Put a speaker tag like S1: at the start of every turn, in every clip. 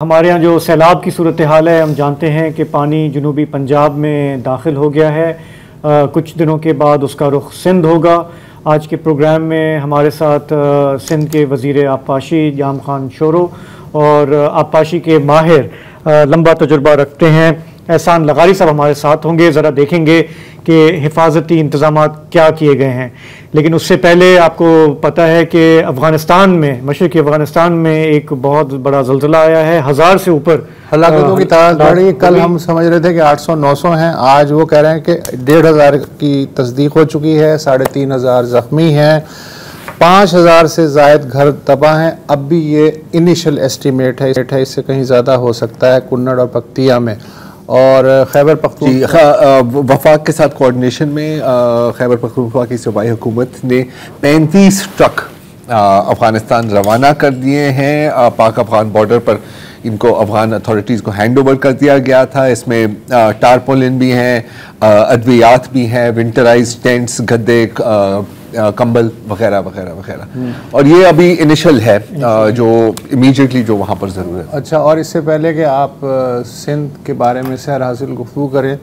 S1: हमारे यहाँ जो सैलाब की सूरत हाल है, हम जानते हैं कि पानी जनूबी पंजाब में दाखिल हो गया है। कुछ दिनों के बाद उसका रुख सिंध होगा। आज के प्रोग्राम में हमारे साथ सिंध के वज़ीर आबपाशी जाम खान शोरो और आबपाशी के माहिर लंबा तजुर्बा रखते हैं एहसान लगारी साहब हमारे साथ होंगे। ज़रा देखेंगे कि हिफाजती इंतज़ाम क्या किए गए हैं। लेकिन उससे पहले आपको पता है कि अफ़गानिस्तान में, मशरक़ी अफ़गानिस्तान में एक बहुत बड़ा ज़ल्ज़ला आया है। 1000 से ऊपर
S2: हलाकतों की तादाद। कल हम समझ रहे थे कि 800-900 हैं, आज वो कह रहे हैं कि 1500 की तस्दीक हो चुकी है, 3500 ज़ख्मी हैं, 5000 से ज़ायद घर तबाह हैं। अब भी ये इनिशियल एस्टीमेट है, इससे कहीं ज़्यादा हो सकता है कुन्नड़ और पख्तिया में। और खैबर पख्तूनख्वा
S3: वफाक के साथ कोऑर्डिनेशन में खैबर पख्तूनख्वा की सूबाई हुकूमत ने 35 ट्रक अफ़गानिस्तान रवाना कर दिए हैं। पाक अफ़गान बॉर्डर पर इनको अफ़गान अथॉरिटीज़ को हैंड ओवर कर दिया गया था। इसमें टारपोलिन भी हैं, अद्वियात भी हैं, विंटराइज टेंट्स, गद्दे, कंबल वगैरह वगैरह वगैरह। और ये अभी इनिशियल है जो इमीडिएटली जो वहाँ पर ज़रूरत है।
S2: अच्छा, और इससे पहले कि आप सिंध के बारे में सैर हासिल गुफ्तगू करें,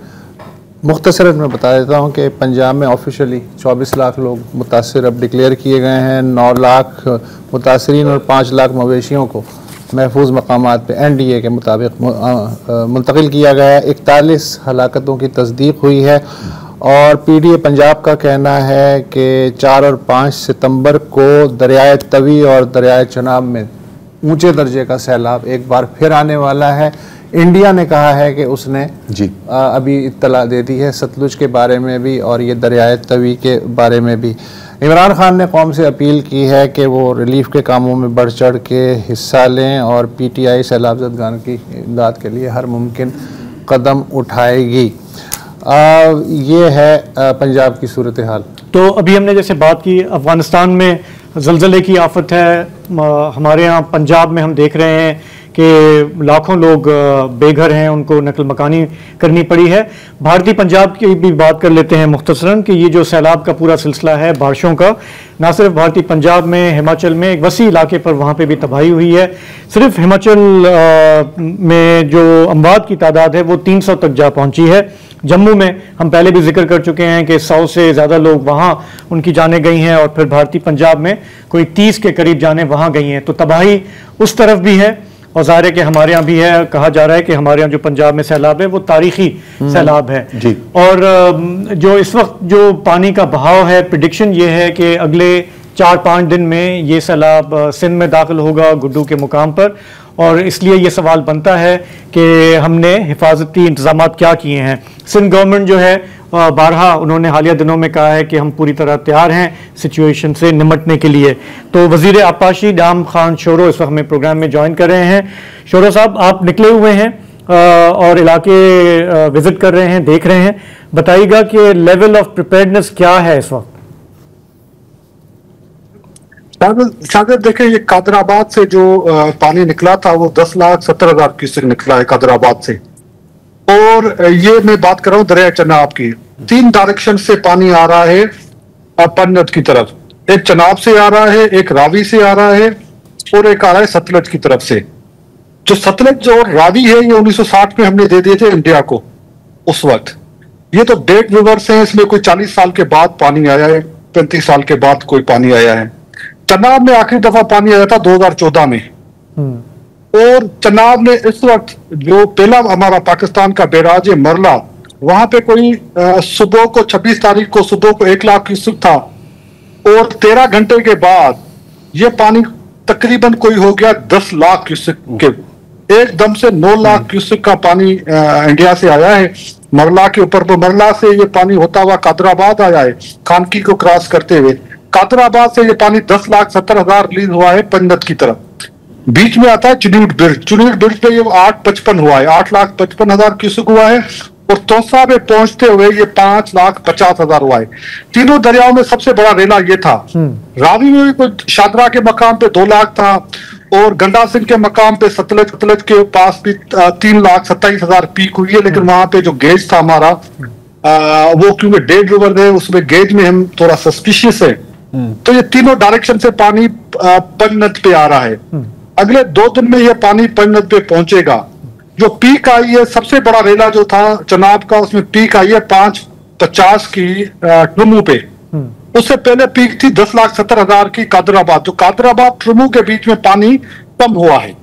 S2: मुख्तसरन मैं बता देता हूँ कि पंजाब में ऑफिशियली 24 लाख लोग मुतासर अब डिक्लेयर किए गए हैं। 9 लाख मुतासरीन और 5 लाख मवेशियों को महफूज मकामात पे NDA के मुताबिक मुंतकिल किया गया है। 41 हलाकतों की तस्दीक हुई है और PDA पंजाब का कहना है कि 4 और 5 सितंबर को दरियाए तवी और दरियाए चनाब में ऊंचे दर्जे का सैलाब एक बार फिर आने वाला है। इंडिया ने कहा है कि उसने अभी इत्तला दे दी है सतलुज के बारे में भी और ये दरियाए तवी के बारे में भी। इमरान खान ने कौम से अपील की है कि वो रिलीफ के कामों में बढ़ चढ़ के हिस्सा लें और PTI सैलाब ज़दगान की इमदाद के लिए हर मुमकिन कदम उठाएगी। ये है पंजाब की सूरत हाल।
S1: तो अभी हमने जैसे बात की, अफ़गानिस्तान में ज़लज़ले की आफत है। हमारे यहाँ पंजाब में हम देख रहे हैं कि लाखों लोग बेघर हैं, उनको नकल मकानी करनी पड़ी है। भारतीय पंजाब की भी बात कर लेते हैं मुख्तसरन कि ये जो सैलाब का पूरा सिलसिला है बारिशों का, ना सिर्फ भारतीय पंजाब में, हिमाचल में एक वसी इलाके पर वहाँ पे भी तबाही हुई है। सिर्फ हिमाचल में जो अमवात की तादाद है वो 300 तक जा पहुँची है। जम्मू में हम पहले भी जिक्र कर चुके हैं कि 100 से ज़्यादा लोग वहाँ उनकी जानें गई हैं और फिर भारतीय पंजाब में कोई 30 के करीब जानें वहाँ गई हैं। तो तबाही उस तरफ भी है और ज़ाहिर है कि हमारे यहाँ भी है। कहा जा रहा है कि हमारे यहाँ जो पंजाब में सैलाब है वो तारीखी सैलाब है जी। और जो इस वक्त जो पानी का बहाव है, प्रेडिक्शन ये है कि अगले 4-5 दिन में ये सैलाब सिंध में दाखिल होगा, गुड्डू के मुकाम पर। और इसलिए ये सवाल बनता है कि हमने हिफाजती इंतजाम क्या किए हैं। सिंध गवर्नमेंट जो है बारहा उन्होंने हालिया दिनों में कहा है कि हम पूरी तरह तैयार हैं सिचुएशन से निमटने के लिए। तो वज़ीर आबपाशी जाम खान शोरो इस वक्त हमें प्रोग्राम में ज्वाइन कर रहे हैं। शोरो साहब, आप निकले हुए हैं और इलाके विजिट कर रहे हैं, देख रहे हैं, बताइएगा कि लेवल ऑफ प्रिपेयर्डनेस क्या है इस वक्त।
S4: शागिर देखें, ये कादराबाद से जो पानी निकला था वो 10,70,000 क्यूसेक निकला है कादराबाद से। और ये मैं बात कर रहा हूँ दरिया चनाब की। 3 डायरेक्शन से पानी आ रहा है पन्नत की तरफ। एक चनाब से आ रहा है, एक रावी से आ रहा है और एक आ रहा है सतलज की तरफ से। जो सतलज और रावी है ये 1960 में हमने दे दिए थे इंडिया को उस वक्त। ये तो डेड रिवर्स है, इसमें कोई 40 साल के बाद पानी आया है, 35 साल के बाद कोई पानी आया है। चनाब में आखिरी दफा पानी आया था 2014 में। और चनाब में इस वक्त जो पहला हमारा पाकिस्तान का बैराज है मरला, वहां पे कोई सुबह को 26 तारीख को सुबह को 1 लाख क्यूसेक था और 13 घंटे के बाद ये पानी तकरीबन कोई हो गया 10 लाख क्यूसेक के। एकदम से 9 लाख क्यूसेक का पानी इंडिया से आया है मरला के ऊपर। तो मरला से ये पानी होता हुआ कादराबाद आया है, खानकी को क्रॉस करते हुए। कादराबाद से ये पानी 10,70,000 रिलीज हुआ है पंजत की तरफ। बीच में आता है चुनीट ब्रिज पे ये 8,55 हुआ है, 8,55,000 क्यूसेक हुआ है। और तोसा में पहुंचते हुए ये 5,50,000 हुआ है। तीनों दरियाओं में सबसे बड़ा रेला ये था। रावी में भी कोई शादरा के मकाम पे 2 लाख था और गंडा सिंह के मकाम पे सतलज के पास भी 3,27,000 पीक हुई है। लेकिन वहां पे जो गेज था हमारा वो क्योंकि डेड रिवर है उसमें गेज में हम थोड़ा सस्पिशियस है। तो ये तीनों डायरेक्शन से पानी पन्नत पे आ रहा है। अगले 2 दिन में यह पानी पंजनद पे पहुंचेगा। जो पीक आई है, सबसे बड़ा रेला जो था चनाब का, उसमें पीक आई है 550 की ट्रमू पे। उससे पहले पीक थी 10,70,000 की कादराबाद। जो कादराबाद ट्रमू के बीच में पानी कम हुआ है,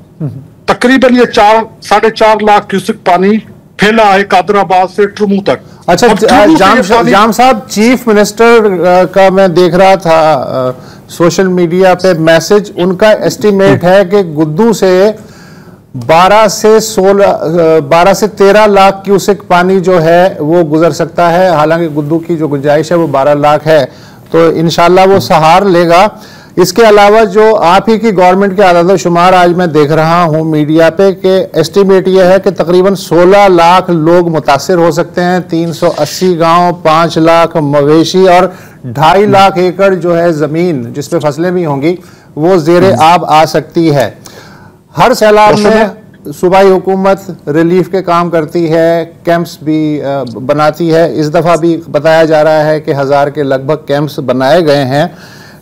S4: तकरीबन ये 4-4.5 लाख क्यूसेक पानी फैला है कादराबाद से ट्रमू तक।
S2: अच्छा, जाम साहब, चीफ मिनिस्टर का मैं देख रहा था सोशल मीडिया पे मैसेज, उनका एस्टिमेट है कि गुद्दू से 12 से 13 लाख क्यूसेक पानी जो है वो गुजर सकता है। हालांकि गुद्दू की जो गुंजाइश है वो 12 लाख है, तो इंशाल्लाह वो सहार लेगा। इसके अलावा जो आप ही की गवर्नमेंट के आदाद शुमार आज मैं देख रहा हूं मीडिया पे कि एस्टिमेट ये है कि तकरीबन 16 लाख लोग मुतासिर हो सकते हैं, 380 गांव, 5 लाख मवेशी और 2.5 लाख एकड़ जो है ज़मीन जिस पे फसलें भी होंगी वो ज़ेरे आब आ सकती है। हर सैलाब में सूबाई हुकूमत रिलीफ के काम करती है, कैंप्स भी बनाती है। इस दफ़ा भी बताया जा रहा है कि 1000 के लगभग कैंप्स बनाए गए हैं।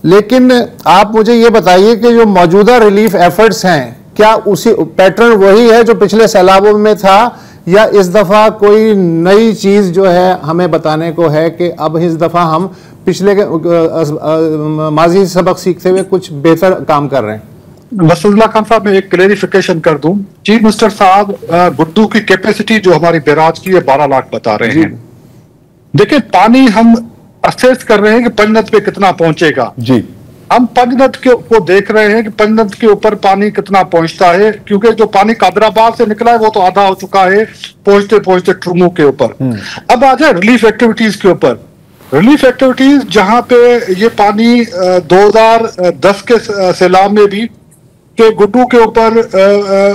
S2: लेकिन आप मुझे ये बताइए कि जो मौजूदा रिलीफ एफर्ट्स हैं, क्या उसी पैटर्न वही है जो पिछले सैलाबों में था, या इस दफ़ा कोई नई चीज़ जो है हमें बताने को है कि अब इस दफ़ा हम पिछले माजी सबक सीखते हुए कुछ बेहतर काम कर रहे हैं?
S4: वसीउल्लाह खान साहब, मैं एक क्लेरिफिकेशन कर दूं। चीफ मिनिस्टर साहब गुड्डू की कैपेसिटी जो हमारी बैराज की है 12 लाख बता रहे हैं। देखिए, पानी हम असेस कर रहे हैं कि पंजनद पे कितना पहुंचेगा जी। हम पंजनद को देख रहे हैं कि पंजनद के ऊपर पानी कितना पहुंचता है, क्योंकि जो पानी कादराबाद से निकला है वो तो आधा हो चुका है पहुंचते पहुंचते ट्रमू के ऊपर। अब आ जाए रिलीफ एक्टिविटीज के ऊपर। रिलीफ एक्टिविटीज जहां पे ये पानी 2010 के सैलाब में भी के गुड्डू के ऊपर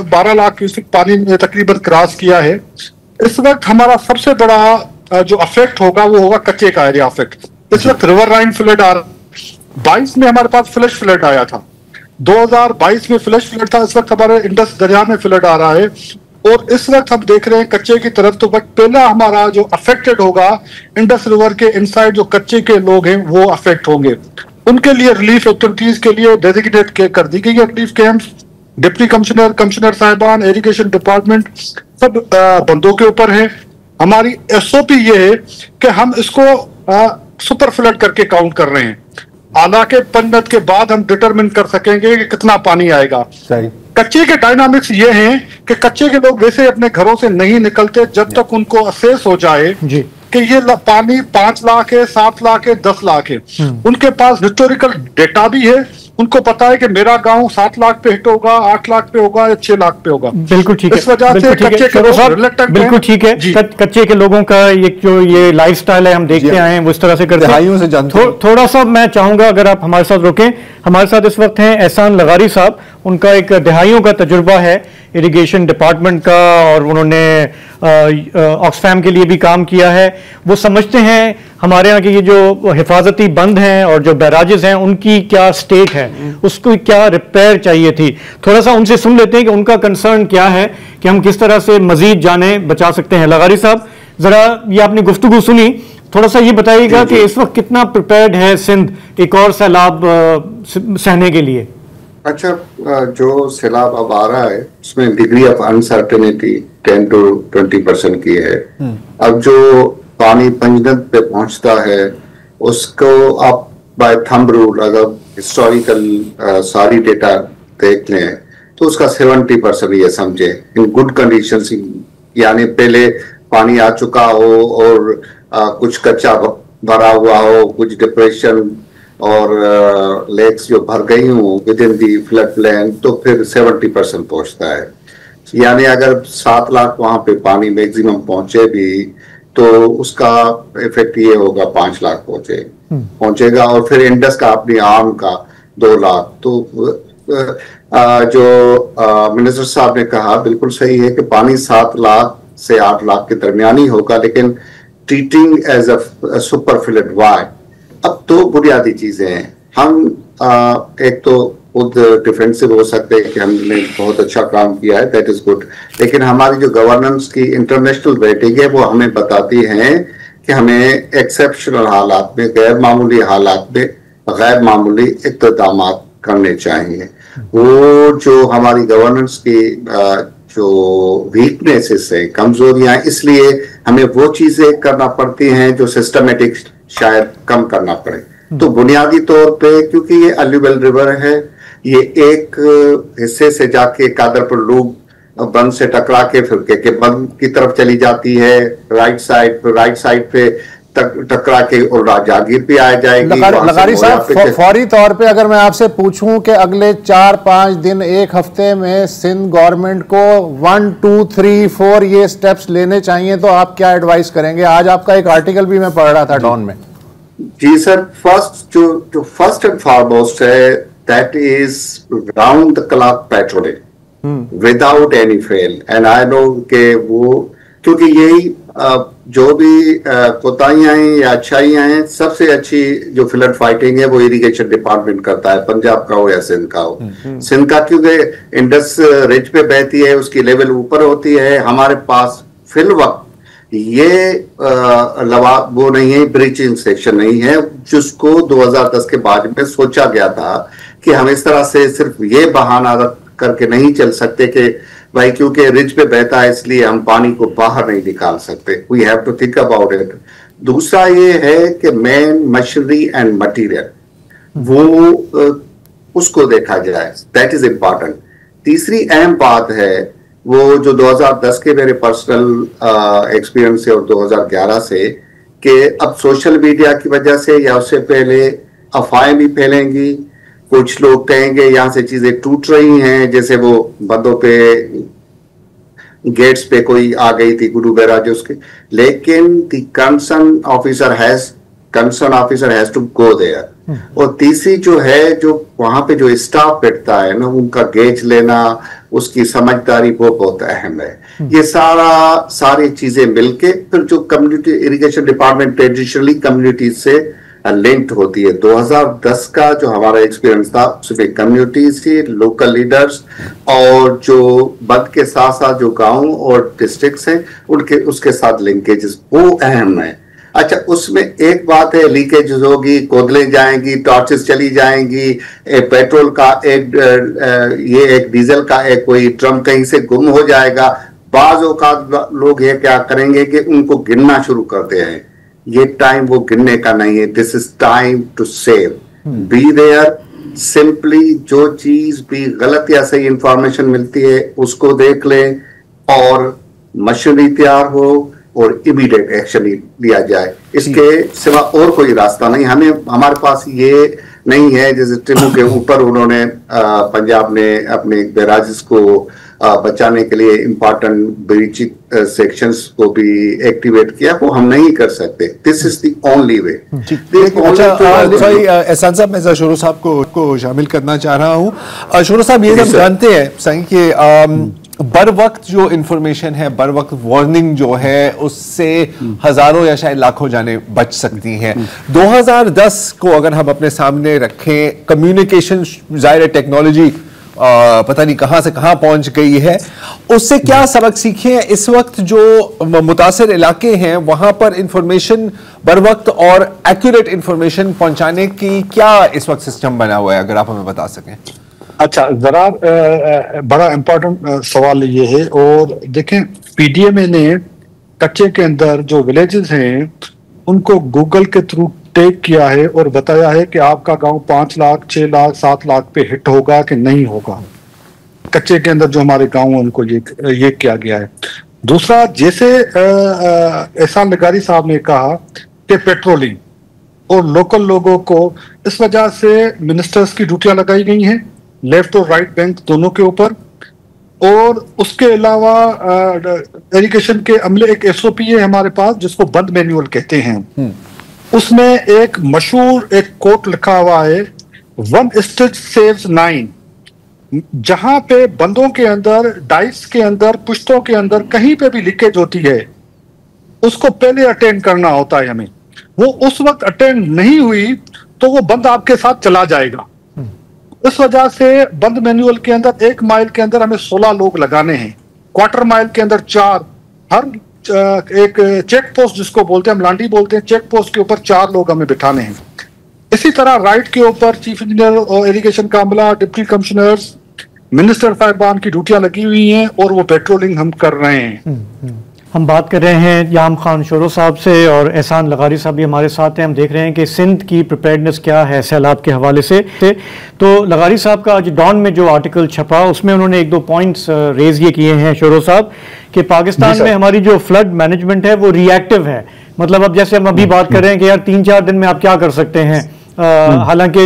S4: 12 लाख क्यूसेक पानी ने तकरीबन क्रॉस किया है। इस वक्त हमारा सबसे बड़ा जो अफेक्ट होगा वो होगा कच्चे का एरिया अफेक्ट। इस वक्त रिवर राइन फ्लड आ रहा। 22 में हमारे पास फ्लैश फ्लड आया था, 2022 में फ्लैश फ्लड था। इस वक्त हमारे इंडस दरिया में फ्लड आ रहा है, और इस वक्त हम देख रहे हैं कच्चे की तरफ। तो पहला हमारा जो अफेक्टेड होगा इंडस रिवर के इनसाइड जो कच्चे के लोग हैं वो अफेक्ट होंगे। उनके लिए रिलीफ एक्टिविटीज के लिए डेजिग्नेट कर दी गई है रिलीफ कैंप्स। डिप्टी कमिश्नर साहिबान, इरिगेशन डिपार्टमेंट सब बंदों के ऊपर है। हमारी एसओपी ये है कि हम इसको सुपर फ्लड करके काउंट कर रहे हैं। हालांकि पंजनद के बाद हम डिटरमिन कर सकेंगे कि कितना पानी आएगा। सही। कच्चे के डायनामिक्स ये हैं कि कच्चे के लोग वैसे अपने घरों से नहीं निकलते जब तक उनको असेस हो जाए कि ये पानी 5 लाख है, 7 लाख है, 10 लाख है। उनके पास हिस्टोरिकल डेटा भी है, उनको पता है कि मेरा गांव 7 लाख पे हिट होगा, 8 लाख पे होगा या 6 लाख पे होगा।
S1: बिल्कुल ठीक है,
S4: इस वजह से कच्चे के लोग
S1: बिल्कुल ठीक है। कच्चे के लोगों का ये जो ये लाइफस्टाइल है हम देखते आए हैं वो इस तरह से करते हैं। थोड़ा सा मैं चाहूंगा अगर आप हमारे साथ रुकें। हमारे साथ इस वक्त हैं एहसान लगारी साहब। उनका एक दहाइयों का तजुर्बा है इरिगेशन डिपार्टमेंट का, और उन्होंने ऑक्सफैम के लिए भी काम किया है। वो समझते हैं हमारे यहाँ के ये जो हिफाजती बंद हैं और जो बैराजेस हैं उनकी क्या स्टेट है, उसको क्या रिपेयर चाहिए थी। थोड़ा सा उनसे सुन लेते हैं कि उनका कंसर्न क्या है कि हम किस तरह से मजीद जाने बचा सकते हैं। लगारी साहब, जरा ये आपने गुफ्तगू सुनी, थोड़ा सा ये बताइएगा कि इस वक्त कितना प्रिपेयर्ड है सिंध एक और सैलाब सहने के लिए।
S5: अच्छा, जो सैलाब अब आ रहा है उसमें डिग्री ऑफ अनसर्टेनिटी 10 to 20% की है। अब जो पानी पंजनद पे पहुंचता है उसको आप बाय थंब रूल अगर हिस्टोरिकल सारी डेटा देख लें तो उसका 70% ये समझे इन गुड कंडीशंस, यानी पहले पानी आ चुका हो और कुछ कच्चा भरा हुआ हो, कुछ डिप्रेशन और लेक्स जो भर गई हूँ with in the flood plan, तो फिर 70% पहुंचता है। यानी अगर 7 लाख वहां पे पानी मैक्सिमम पहुंचे भी तो उसका इफेक्ट ये होगा 5 लाख पहुंचेगा। और फिर इंडस का अपनी आर्म का 2 लाख। तो जो मिनिस्टर साहब ने कहा बिल्कुल सही है कि पानी 7 लाख से 8 लाख के दरमियानी होगा, लेकिन treating as a super flood why. अब तो बुनियादी चीजें हैं। हम एक तो खुद डिफेंसिव हो सकते हैं कि हमने बहुत अच्छा काम किया है, दैट इज गुड, लेकिन हमारी जो गवर्नेंस की इंटरनेशनल रेटिंग है वो हमें बताती है कि हमें एक्सेप्शनल हालात में, गैर मामूली हालात में गैर मामूली इक़दाम करने चाहिए। वो जो हमारी गवर्नेंस की जो वीकनेसेस है, कमजोरियां, इसलिए हमें वो चीजें करना पड़ती हैं जो सिस्टमेटिक शायद कम करना पड़े। तो बुनियादी तौर पे क्योंकि ये अलुबल रिवर है, ये एक हिस्से से जाके कादरपुर लूप बंद से टकरा के फिर के बंद की तरफ चली जाती है, राइट साइड पे टकरा के और जागीर पे आ जाएगी।
S2: लगारी साहब, फौरी तौर पे अगर मैं आपसे पूछूं कि अगले 4-5 दिन, एक हफ्ते में सिंध गवर्नमेंट को 1, 2, 3, 4 ये स्टेप्स लेने चाहिए, तो आप क्या एडवाइस करेंगे? आज आपका एक आर्टिकल भी मैं पढ़ रहा था डॉन में।
S5: जी सर, जो फर्स्ट एंड फॉरमोस्ट है, that is round the clock patrolling without any fail. And I know के वो, क्योंकि यही जो भी कोताहियां हैं या अच्छाइयां हैं, सबसे अच्छी जो फ्लड फाइटिंग है वो इरिगेशन डिपार्टमेंट करता है, पंजाब का हो या सिंध का हो। सिंध का क्योंकि इंडस रिज पे बहती है, उसकी लेवल ऊपर होती है। हमारे पास फिल वक्त ये वो नहीं है, ब्रीचिंग सेक्शन नहीं है, जिसको 2010 के बाद में सोचा गया था कि हम इस तरह से सिर्फ ये बहाना करके नहीं चल सकते कि भाई क्योंकि रिज पे बहता है इसलिए हम पानी को बाहर नहीं निकाल सकते। We have to think about it. दूसरा ये है कि मैन, मशीनरी एंड मटीरियल, वो उसको देखा जाए, दैट इज इंपॉर्टेंट। तीसरी अहम बात है वो जो 2010 के मेरे पर्सनल एक्सपीरियंस से और 2011 से, कि अब सोशल मीडिया की वजह से या उससे पहले अफवाहें भी फैलेंगी। कुछ लोग कहेंगे यहाँ से चीजें टूट रही हैं, जैसे वो बंदों पे गेट्स पे कोई आ गई थी गुरु बैराज उसके, लेकिन the concern officer has to go there. और तीसरी जो है, जो वहां पे जो स्टाफ बैठता है ना, उनका गेज लेना, उसकी समझदारी वो बहुत अहम है। ये सारी चीजें मिलके फिर जो community irrigation department traditionally community से लिंक्ड होती है। 2010 का जो हमारा एक्सपीरियंस था उसमें कम्युनिटीज थी, लोकल लीडर्स, और जो बद के साथ साथ जो गांव और डिस्ट्रिक्ट्स हैं उसके साथ लिंकेजेस वो अहम है। अच्छा, उसमें एक बात है, लीकेज होगी, कोदलें जाएंगी, टॉर्चेस चली जाएंगी, पेट्रोल का एक डीजल का एक कोई ड्रम कहीं से गुम हो जाएगा। बाज औकात लोग ये क्या करेंगे कि उनको गिनना शुरू करते हैं। ये टाइम वो गिनने का नहीं है, this is time to save. Be there, simply जो चीज भी गलत या सही इंफॉर्मेशन मिलती है उसको देख लें और मशीनरी तैयार हो और इमीडिएट एक्शन लिया जाए। इसके सिवा और कोई रास्ता नहीं। हमारे पास ये नहीं है जैसे टिमू के ऊपर उन्होंने पंजाब ने अपने बैराजेस को बचाने के लिए इंपॉर्टेंट ब्रीचिंग सेक्शंस को भी एक्टिवेट किया, वो हम नहीं कर सकते। This is the only way.
S3: Sorry एहसान साहब, मैं शुरू साहब को शामिल करना चाह रहा हूँ। शुरू साहब, ये हम जानते हैं सही कि बर वक्त जो इंफॉर्मेशन है, बर वक्त वार्निंग जो है, उससे हजारों या शायद लाखों जाने बच सकती हैं। 2010 को अगर हम अपने सामने रखें, कम्युनिकेशन जाहिर टेक्नोलॉजी पता नहीं कहां से कहां पहुंच गई है, उससे क्या सबक सीखे हैं? इस वक्त जो मुतासिर इलाके हैं वहां पर इंफॉर्मेशन बर वक्त और एक्यूरेट इंफॉर्मेशन पहुंचाने की क्या इस वक्त सिस्टम बना हुआ है, अगर आप हमें बता सकें।
S4: अच्छा, जरा बड़ा इंपॉर्टेंट सवाल ये है। और देखें, पीडीएमए ने कच्चे के अंदर जो विलेजेस हैं उनको गूगल के थ्रू टेक किया है और बताया है कि आपका गांव 5 लाख, 6 लाख, 7 लाख पे हिट होगा कि नहीं होगा। कच्चे के अंदर जो हमारे गांव हैं उनको ये किया गया है। दूसरा, जैसे एहसान लगारी साहब ने कहा कि पेट्रोलिंग और लोकल लोगों को, इस वजह से मिनिस्टर्स की ड्यूटियां लगाई गई हैं, लेफ्ट और राइट बैंक दोनों के ऊपर। और उसके अलावा इरिगेशन के अमले एक एसओपी है हमारे पास जिसको बंद मैनुअल कहते हैं। उसमें एक मशहूर एक कोट लिखा हुआ है, 1 स्टिच सेव्स 9। जहां पे बंदों के अंदर, डाइस के अंदर, पुश्तों के अंदर कहीं पे भी लीकेज होती है उसको पहले अटेंड करना होता है हमें। वो उस वक्त अटेंड नहीं हुई तो वो बंद आपके साथ चला जाएगा। इस वजह से बंद मैनुअल के अंदर 1 माइल के अंदर हमें 16 लोग लगाने हैं, क्वार्टर माइल के अंदर 4, हर एक चेक पोस्ट जिसको बोलते हैं, हम लांडी बोलते हैं, चेक पोस्ट के ऊपर 4 लोग हमें बिठाने हैं। इसी तरह राइट के ऊपर चीफ इंजीनियर और इरिगेशन कामला, डिप्टी कमिश्नर्स, मिनिस्टर साहिबान की ड्यूटियां लगी हुई हैं और वो पेट्रोलिंग हम कर रहे हैं।
S1: हम बात कर रहे हैं याम खान शोरो साहब से और एहसान लगारी साहब भी हमारे साथ हैं। हम देख रहे हैं कि सिंध की प्रिपेयर्डनेस क्या है सैलाब के हवाले से। तो लगारी साहब का आज डॉन में जो आर्टिकल छपा उसमें उन्होंने एक दो पॉइंट्स रेज ये किए हैं शोरो साहब कि पाकिस्तान में हमारी जो फ्लड मैनेजमेंट है वो रिएक्टिव है। मतलब अब जैसे हम अभी बात कर रहे हैं कि यार 3-4 दिन में आप क्या कर सकते हैं, हालांकि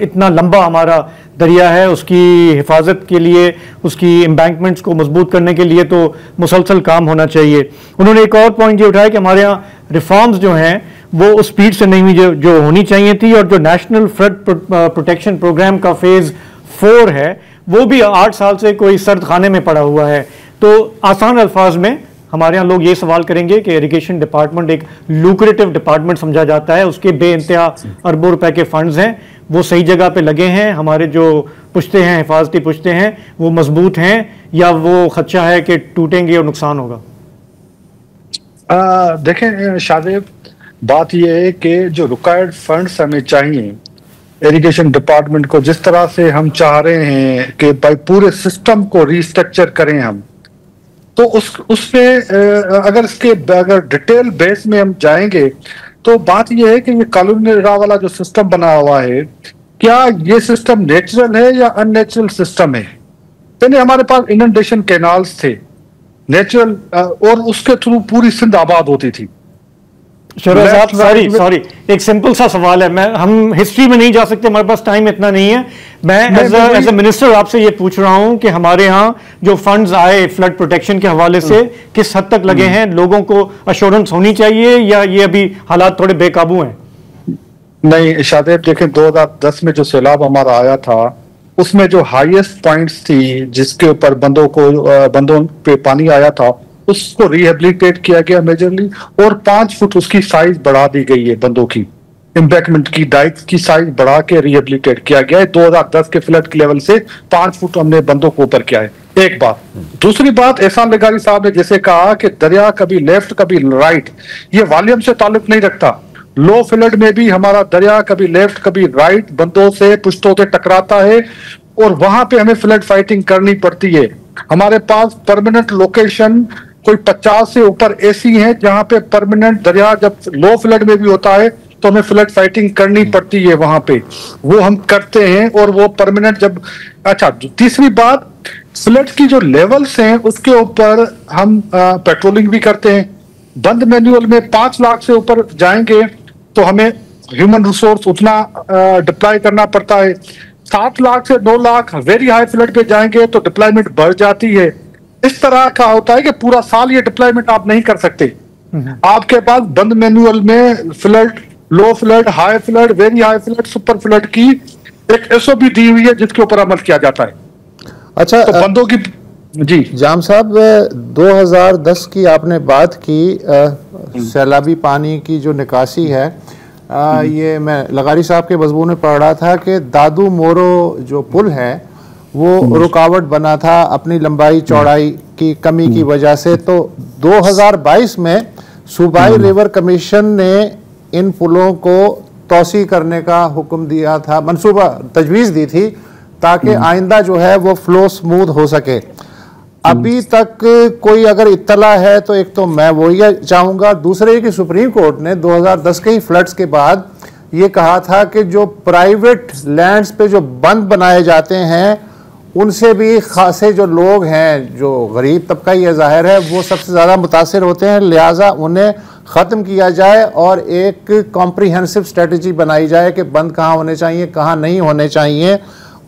S1: इतना लंबा हमारा दरिया है, उसकी हिफाजत के लिए, उसकी एम्बैंकमेंट्स को मजबूत करने के लिए तो मुसलसल काम होना चाहिए। उन्होंने एक और पॉइंट ये उठाया कि हमारे यहाँ रिफॉर्म्स जो हैं वो उस स्पीड से नहीं हुई जो होनी चाहिए थी, और जो नेशनल फ्लड प्रोटेक्शन प्रोग्राम का फेज 4 है वो भी 8 साल से कोई सर्द खाने में पड़ा हुआ है। तो आसान अल्फाज में हमारे यहाँ लोग ये सवाल करेंगे कि इरिगेशन डिपार्टमेंट एक लुक्रेटिव डिपार्टमेंट समझा जाता है, उसके बेइंतहा अरबों रुपए के फंड्स हैं, वो सही जगह पे लगे हैं, हमारे जो पुश्ते हैं, हिफाजती पुश्ते हैं वो मजबूत हैं, या वो खदशा है कि टूटेंगे और नुकसान होगा?
S4: देखें शादेब, बात यह है कि जो रिक्वायर्ड फंड्स हमें चाहिए इरिगेशन डिपार्टमेंट को, जिस तरह से हम चाह रहे हैं कि भाई पूरे सिस्टम को रिस्ट्रक्चर करें हम, तो उसमें अगर डिटेल बेस में हम जाएंगे तो बात यह है कि ये कॉलोनी वाला जो सिस्टम बना हुआ है, क्या ये सिस्टम नेचुरल है या अननेचुरल सिस्टम है? यानी हमारे पास इनंडेशन कैनाल्स थे नेचुरल, और उसके थ्रू पूरी सिंध आबाद होती थी।
S1: शोरा साहब सॉरी एक सिंपल सा सवाल है, हम हिस्ट्री में नहीं जा सकते, हमारे पास टाइम इतना नहीं है। मैं एज ए मिनिस्टर आपसे ये पूछ रहा हूं कि हमारे यहाँ जो फंड्स आए फ्लड प्रोटेक्शन के हवाले से किस हद तक लगे हैं, लोगों को अश्योरेंस होनी चाहिए या ये अभी हालात थोड़े बेकाबू हैं?
S4: नहीं शादेब, देखें 2010 में जो सैलाब हमारा आया था उसमें जो हाईएस्ट पॉइंट्स थी जिसके ऊपर बंदों पे पानी आया था उसको रिहेबिलिटेट किया गया मेजरली, और 5 फुट उसकी साइज बढ़ा दी गई है, बंदों की एम्बैंकमेंट की डाइक की साइज बढ़ा के रिहेबिलिटेट किया गया है। 2010 के फ्लड के लेवल से 5 फुट हमने बंदों को ऊपर किया है। एक बात। दूसरी बात, एहसान लगारी साहब ने जैसे कहा कि दरिया कभी लेफ्ट कभी राइट, ये वॉल्यूम से ताल्लुक नहीं रखता। लो फ्लड में भी हमारा दरिया कभी लेफ्ट कभी राइट बंदों से पुश्तों से टकराता है, और वहां पे हमें फ्लड फाइटिंग करनी पड़ती है। हमारे पास परमानेंट लोकेशन कोई 50 से ऊपर ऐसी हैं जहां पे परमानेंट दरिया जब लो फ्लड में भी होता है तो हमें फ्लड फाइटिंग करनी पड़ती है वहां पे, वो हम करते हैं। और वो परमानेंट जब अच्छा, तीसरी बात, फ्लड की जो लेवल्स हैं उसके ऊपर हम पेट्रोलिंग भी करते हैं। बंद मैनुअल में 5 लाख से ऊपर जाएंगे तो हमें ह्यूमन रिसोर्स उतना डिप्लॉय करना पड़ता है। 7 लाख से 9 लाख वेरी हाई फ्लड पे जाएंगे तो डिप्लॉयमेंट बढ़ जाती है। इस तरह का होता है कि पूरा साल ये डिप्लॉयमेंट आप नहीं कर सकते। आपके पास बंद मैनुअल में flood, low flood, high flood, very high flood, super flood की एक एसओपी दी हुई है जिसके ऊपर अमल किया जाता है। अच्छा, तो बंदों की जी
S2: जाम साहब, 2010 की आपने बात की, सैलाबी पानी की जो निकासी है, ये मैं लगारी साहब के मजमून में पढ़ रहा था कि दादू मोरो जो पुल है वो रुकावट बना था अपनी लंबाई चौड़ाई की कमी की वजह से। तो 2022 में सूबाई रिवर कमीशन ने इन पुलों को तोसी करने का हुक्म दिया था, मंसूबा तजवीज़ दी थी ताकि आइंदा जो है वो फ्लो स्मूथ हो सके। अभी तक कोई अगर इत्तला है तो एक तो मैं वही चाहूँगा, दूसरे कि सुप्रीम कोर्ट ने 2010 के ही फ्लड्स के बाद ये कहा था कि जो प्राइवेट लैंड्स पे जो बंद बनाए जाते हैं उनसे भी खासे जो लोग हैं, जो गरीब तबका ही ज़ाहिर है, वो सबसे ज़्यादा मुतासिर होते हैं, लिहाजा उन्हें ख़त्म किया जाए और एक कॉम्प्रिहेंसिव स्ट्रेटजी बनाई जाए कि बंद कहाँ होने चाहिए, कहाँ नहीं होने चाहिए।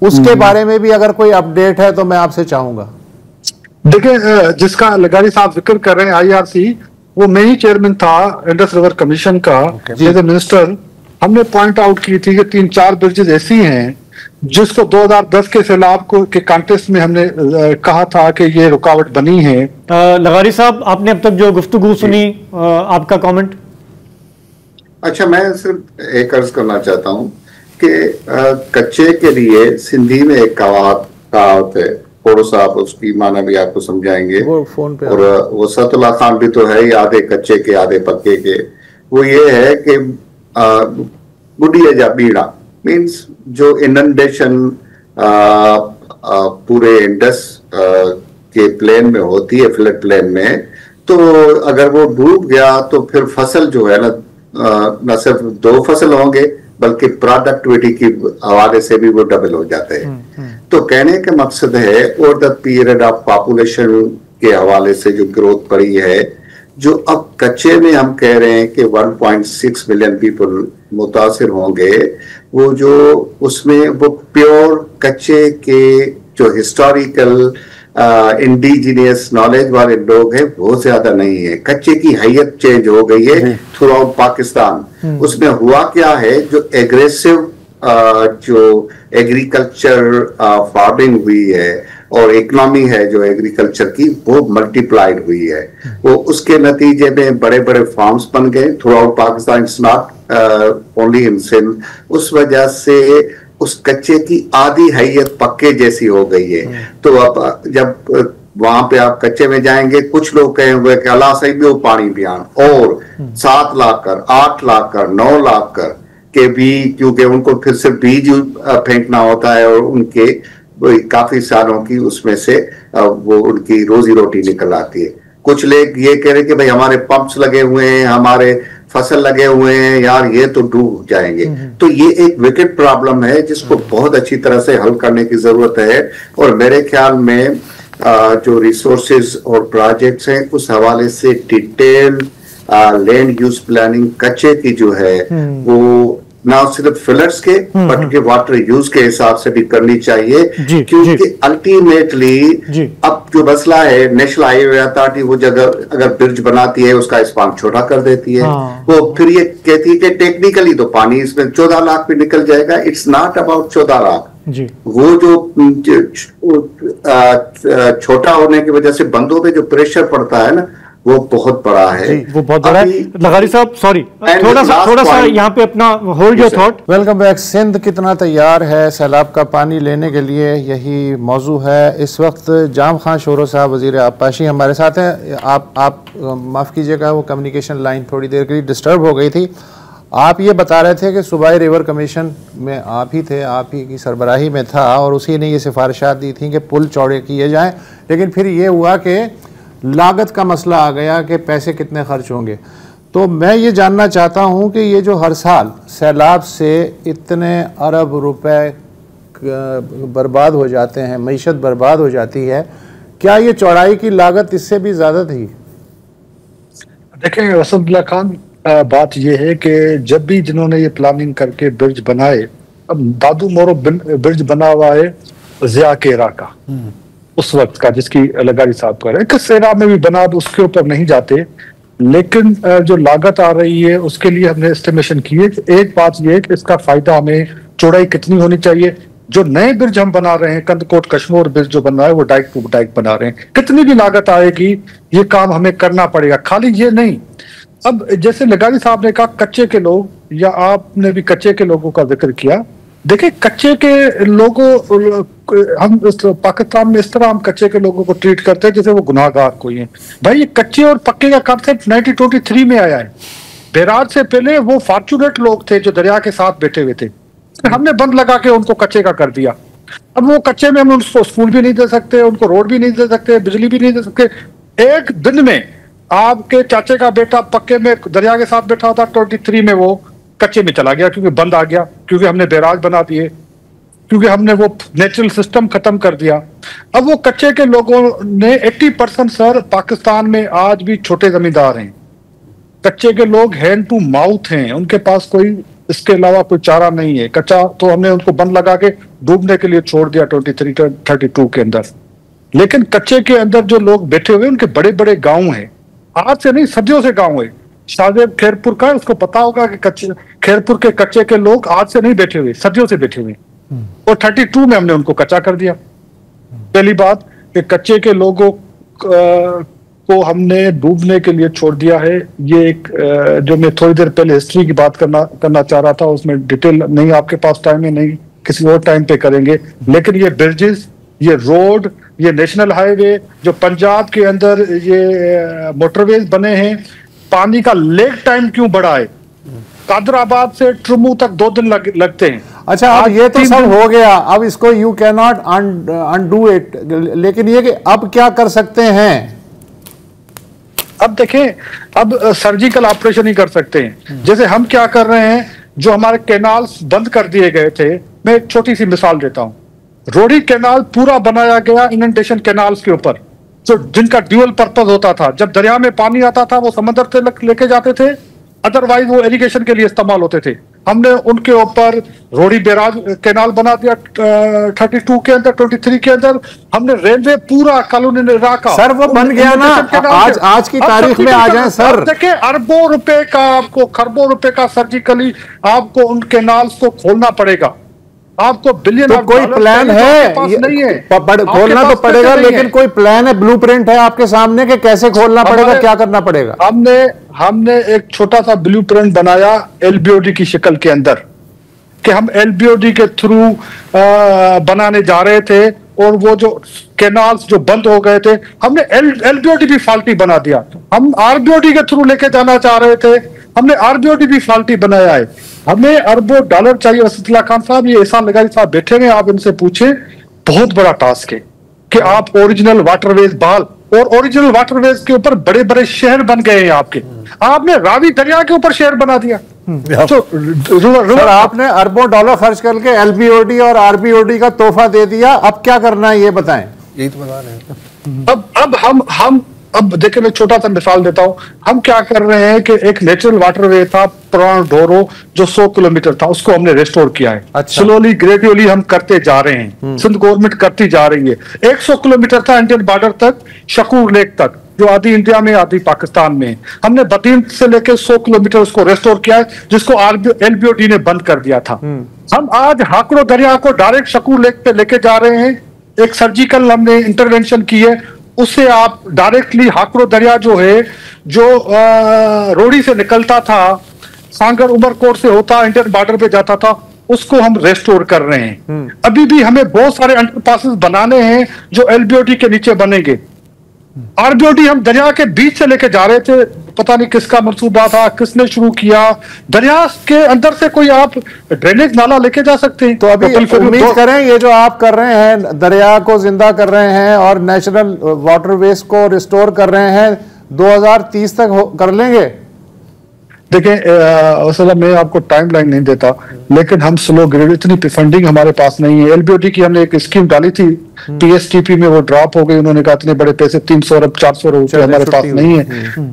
S2: उसके बारे में भी अगर कोई अपडेट है तो मैं आपसे चाहूँगा।
S4: देखिए, जिसका लगारी साहब जिक्र कर रहे हैं IRC, वो मैं ही चेयरमैन था इंडस रिवर कमीशन का। एज ए मिनिस्टर हमने पॉइंट आउट की थी कि 3-4 ब्रिजेस ऐसी हैं जिसको 2010 के सैलाब को के कॉन्टेक्स्ट में हमने कहा था कि ये रुकावट बनी है।
S1: लगारी साहब, आपने अब तक जो गुफ्तगू सुनी, आपका कमेंट?
S5: अच्छा, मैं सिर्फ एक अर्ज करना चाहता हूँ कि कच्चे के लिए सिंधी में एक कहावत है, फोड़ो साहब उसकी माना भी आपको समझाएंगे,
S2: वो फोन पे
S5: और वो सतुल्ला खान भी तो है ही, आधे कच्चे के आधे पक्के के। वो ये है कि बुढ़िया या बीड़ा मीन्स जो इनंडेशन पूरे इंडस के प्लेन में होती है, फ्लड प्लेन में, तो अगर वो डूब गया तो फिर फसल जो है ना सिर्फ 2 फसल होंगे बल्कि प्रोडक्टिविटी की हवाले से भी वो डबल हो जाते हैं। तो कहने का मकसद है over the period of population के हवाले से जो ग्रोथ पड़ी है, जो अब कच्चे में हम कह रहे हैं कि 1.6 मिलियन पीपल मुतासिर होंगे, वो जो उसमें वो प्योर कच्चे के जो हिस्टोरिकल इंडिजिनियस नॉलेज वाले लोग हैं वो ज्यादा नहीं है। कच्चे की हैयत चेंज हो गई है थ्रू आउट पाकिस्तान। उसमें हुआ क्या है, जो एग्रेसिव जो एग्रीकल्चर फार्मिंग हुई है और इकोनॉमी है जो एग्रीकल्चर की, वो मल्टीप्लाइड हुई है। वो उसके नतीजे में बड़े बड़े फार्म्स बन गए throughout Pakistan, it's not only in Sindh. उस वजह से उस कच्चे की आधी हैयत पक्के जैसी हो गई है। तो अब जब वहां पे आप कच्चे में जाएंगे, कुछ लोग कहेंगे कि अल्लाह सही में वो पानी पियान, और 7 लाख कर, 8 लाख कर, 9 लाख कर के भी, क्योंकि उनको फिर से बीज फेंकना होता है और उनके काफी सालों की उसमें से वो उनकी रोजी रोटी निकल आती है। कुछ लोग ये कह रहे कि भाई हमारे पंप्स लगे हुए हैं, हमारे फसल लगे हुए हैं, यार ये तो डूब जाएंगे। तो ये एक विकेट प्रॉब्लम है जिसको बहुत अच्छी तरह से हल करने की जरूरत है। और मेरे ख्याल में जो रिसोर्सेज और प्रोजेक्ट्स हैं उस हवाले से डिटेल लैंड यूज प्लानिंग कच्चे की जो है वो ना सिर्फ फिलर्स के बट के वाटर यूज के हिसाब से भी करनी चाहिए, क्योंकि अल्टीमेटली अब जो मसला है, नेशनल हाईवे अथॉरिटी वो जगह अगर ब्रिज बनाती है उसका स्पान छोटा कर देती है। वो फिर ये कहती है कि टेक्निकली तो पानी इसमें 14 लाख भी निकल जाएगा। It's not about 14 lakh. वो जो छोटा होने की वजह से बंदों पे जो प्रेशर पड़ता है ना, वो बहुत बड़ा है।
S1: वो बहुत बड़ा है। लगारी साहब सॉरी, थोड़ा सा यहाँ पे अपना hold your thought.
S2: Welcome back. Sindh कितना तैयार है सैलाब का पानी लेने के लिए, यही मौजू है इस वक्त। जाम खान शोरो साहब वजीर आबपाशी हमारे साथ हैं। आप माफ़ कीजिएगा, वो कम्युनिकेशन लाइन थोड़ी देर के लिए डिस्टर्ब हो गई थी। आप ये बता रहे थे कि सूबाई रिवर कमीशन में आप ही थे, आप ही की सरबराही में था और उसी ने ये सिफारिशात दी थी कि पुल चौड़े किए जाएँ, लेकिन फिर ये हुआ कि लागत का मसला आ गया कि पैसे कितने खर्च होंगे। तो मैं ये जानना चाहता हूँ कि ये जो हर साल सैलाब से इतने अरब रुपए बर्बाद हो जाते हैं, मईशत बर्बाद हो जाती है, क्या ये चौड़ाई की लागत इससे भी ज़्यादा थी?
S4: देखें वसंतुल्लाह खान, बात ये है कि जब भी जिन्होंने ये प्लानिंग करके ब्रिज बनाए, अब दादू मोरो ब्रिज बना हुआ है ज़िया केरा का, उस वक्त का, जिसकी लगारी साहब कर रहे हैं, सेरा में भी बना, उसके ऊपर नहीं जाते। लेकिन जो लागत आ रही है उसके लिए हमने एस्टिमेशन की है। एक बात यह है कि इसका फायदा हमें चौड़ाई कितनी होनी चाहिए। जो नए ब्रिज हम बना रहे हैं, कंदकोट कश्मीर ब्रिज जो बन रहा है, वो डाइक टू डाइक बना रहे हैं, कितनी भी लागत आएगी ये काम हमें करना पड़ेगा। खाली ये नहीं, अब जैसे लगारी साहब ने कहा कच्चे के लोग, या आपने भी कच्चे के लोगों का जिक्र किया। देखिए कच्चे के लोगों, हम पाकिस्तान में इस तरह हम कच्चे के लोगों को ट्रीट करते हैं जैसे वो गुनाहगार कोई है। भाई ये कच्चे और पक्के का कॉन्सेप्ट 1923 में आया है। बैराज से पहले वो फॉर्चुनेट लोग थे जो दरिया के साथ बैठे हुए थे, हमने बंद लगा के उनको कच्चे का कर दिया। अब वो कच्चे में हम उनको स्कूल भी नहीं दे सकते, उनको रोड भी नहीं दे सकते, बिजली भी नहीं दे सकते। एक दिन में आपके चाचे का बेटा पक्के में दरिया के साथ बैठा होता, 23 में वो कच्चे में चला गया क्योंकि बंद आ गया, क्योंकि हमने बैराज बना दिए, क्योंकि हमने वो नेचुरल सिस्टम खत्म कर दिया। अब वो कच्चे के लोगों ने 80% सर पाकिस्तान में आज भी छोटे जमींदार हैं। कच्चे के लोग हैंड टू माउथ हैं, उनके पास कोई इसके अलावा कोई चारा नहीं है। कच्चा तो हमने उनको बंद लगा के डूबने के लिए छोड़ दिया 23-32 के अंदर। लेकिन कच्चे के अंदर जो लोग बैठे हुए उनके बड़े बड़े गांव हैं, आज से नहीं सदियों से गांव है। शाहजेब खैरपुर का, उसको पता होगा कि कच्चे खैरपुर के कच्चे के लोग आज से नहीं बैठे हुए, सदियों से बैठे हुए, और 32 में हमने उनको कच्चा कर दिया। पहली बात कि कच्चे के लोगों को हमने डूबने के लिए छोड़ दिया है। ये एक जो मैं थोड़ी देर पहले हिस्ट्री की बात करना चाह रहा था, उसमें डिटेल नहीं आपके पास टाइम है, नहीं किसी और टाइम पे करेंगे। लेकिन ये ब्रिजेस, ये रोड, ये नेशनल हाईवे जो पंजाब के अंदर ये मोटरवेज बने हैं, पानी का लेग टाइम क्यों बढ़ा है? कादराबाद से ट्रुमू तक 2 दिन लगते हैं।
S2: अच्छा, अब ये तो सब हो गया, अब इसको you can not undo it, लेकिन ये कि अब क्या कर सकते हैं?
S4: अब देखें, अब सर्जिकल ऑपरेशन ही कर सकते हैं। जैसे हम क्या कर रहे हैं, जो हमारे कैनाल्स बंद कर दिए गए थे, मैं एक छोटी सी मिसाल देता हूं। रोडी कैनाल पूरा बनाया गया इनंडेशन कैनाल्स के ऊपर, जो जिनका ड्यूअल पर्पस होता था। जब दरिया में पानी आता था वो समंदर से लेके जाते थे, अदरवाइज वो इरिगेशन के लिए इस्तेमाल होते थे। हमने उनके ऊपर रोडी बैराज कैनाल बना दिया 32 के अंदर, 23 के अंदर। हमने रेलवे पूरा कॉलोनी इलाका,
S2: सर वो बन गया ना, आज की तारीख में आ जाए सर।
S4: देखिए, अरबों रुपए का, आपको खरबों रुपए का सर्जिकली आपको उन कैनाल्स को खोलना पड़ेगा। आपको बिलियन
S2: तो कोई प्लान है?
S4: नहीं है,
S2: खोलना तो पड़ेगा, लेकिन कोई प्लान है, ब्लूप्रिंट है आपके सामने कि कैसे खोलना पड़ेगा, क्या करना पड़ेगा?
S4: हमने एक छोटा सा ब्लूप्रिंट बनाया एलबीओडी की शक्ल के अंदर, कि हम एलबीओडी के थ्रू बनाने जा रहे थे, और वो जो कैनाल्स जो बंद हो गए थे, हमने एलबीओडी भी फाल्टी बना दिया। हम आरबीओडी के थ्रू लेके जाना चाह रहे थे, हमने आरबीओडी भी फाल्टी बनाया है। हमें अरबों डॉलर चाहिए। असदुल्ला खान साहब, ये एहसान लगाई साहब बैठे हैं, आप इनसे पूछें, बहुत बड़ा टास्क है कि आप ओरिजिनल वाटरवेज बहाल, और ओरिजिनल वाटरवेज के ऊपर बड़े बड़े शहर बन गए हैं आपके। आपने रावी दरिया के ऊपर शहर बना दिया।
S2: सर, आपने अरबों डॉलर खर्च करके एलबीओडी और आरबीओडी का तोहफा दे दिया, अब क्या करना है ये बताएं।
S3: यही तो बता रहे
S4: हैं। अब देखिए, मैं छोटा सा मिसाल देता हूं। हम क्या कर रहे हैं कि एक नेचुरल वाटरवे था पुराना डोरो, जो 100 किलोमीटर था, उसको हमने रेस्टोर किया है।
S2: अच्छा।
S4: स्लोली ग्रेजुअली हम करते जा रहे हैं, सिंध गवर्नमेंट करती जा रही है। 100 किलोमीटर था इंडियन बॉर्डर तक, शकूर लेक तक, जो आधी इंडिया में आधी पाकिस्तान में। हमने बदीन से लेकर 100 किलोमीटर उसको रेस्टोर किया है, जिसको एलबीओडी ने बंद कर दिया था। हम आज हाकड़ो दरिया को डायरेक्ट शकूर लेक पे लेके जा रहे हैं। एक सर्जिकल हमने इंटरवेंशन की है, उससे आप डायरेक्टली हाकड़ो दरिया जो है, जो रोडी से निकलता था, सांगर उमरकोट से होता इंडियन बॉर्डर पे जाता था, उसको हम रेस्टोर कर रहे हैं। अभी भी हमें बहुत सारे अंडरपासेस बनाने हैं जो एलबीओडी के नीचे बनेंगे। आरबीओडी हम दरिया के बीच से लेके जा रहे थे, पता नहीं किसका मंसूबा था, किसने शुरू किया। दरिया के अंदर से कोई आप ड्रेनेज नाला लेके जा सकते हैं।
S2: तो अभी उम्मीद करें ये जो आप कर रहे हैं, दरिया को जिंदा कर रहे हैं और नेचुरल वाटरवेज को रिस्टोर कर रहे हैं, 2030 तक कर लेंगे?
S4: देखिए, मैं आपको टाइम लाइन नहीं देता, लेकिन हम स्लो ग्रेड, इतनी फंडिंग हमारे पास नहीं है। एलबीओडी की हमने एक स्कीम डाली थी, पीएसटीपी में वो ड्रॉप हो गई। उन्होंने कहा इतने बड़े पैसे 300 अरब 400 अरब रुपए हमारे पास नहीं है।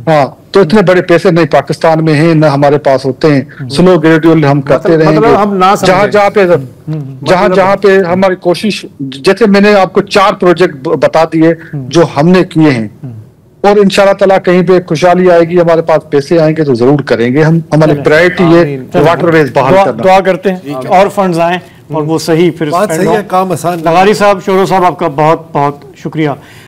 S4: हाँ, तो इतने बड़े पैसे नहीं पाकिस्तान में हैं, न हमारे पास होते हैं। स्लो ग्रेजुअल हम करते रहेंगे। जहां पे हमारी कोशिश, जैसे मैंने आपको 4 प्रोजेक्ट बता दिए जो हमने किए हैं, और इंशाल्लाह ताला कहीं पे खुशहाली आएगी, हमारे पास पैसे आएंगे तो जरूर करेंगे। हमारी प्रायोरिटी है वाटरवेज बहाल करना।
S1: दुआ करते हैं और फंड्स आए और वो सही फिर
S3: बात सही है, काम आसान।
S1: लगारी साहब, शोरो साहब, आपका बहुत बहुत शुक्रिया।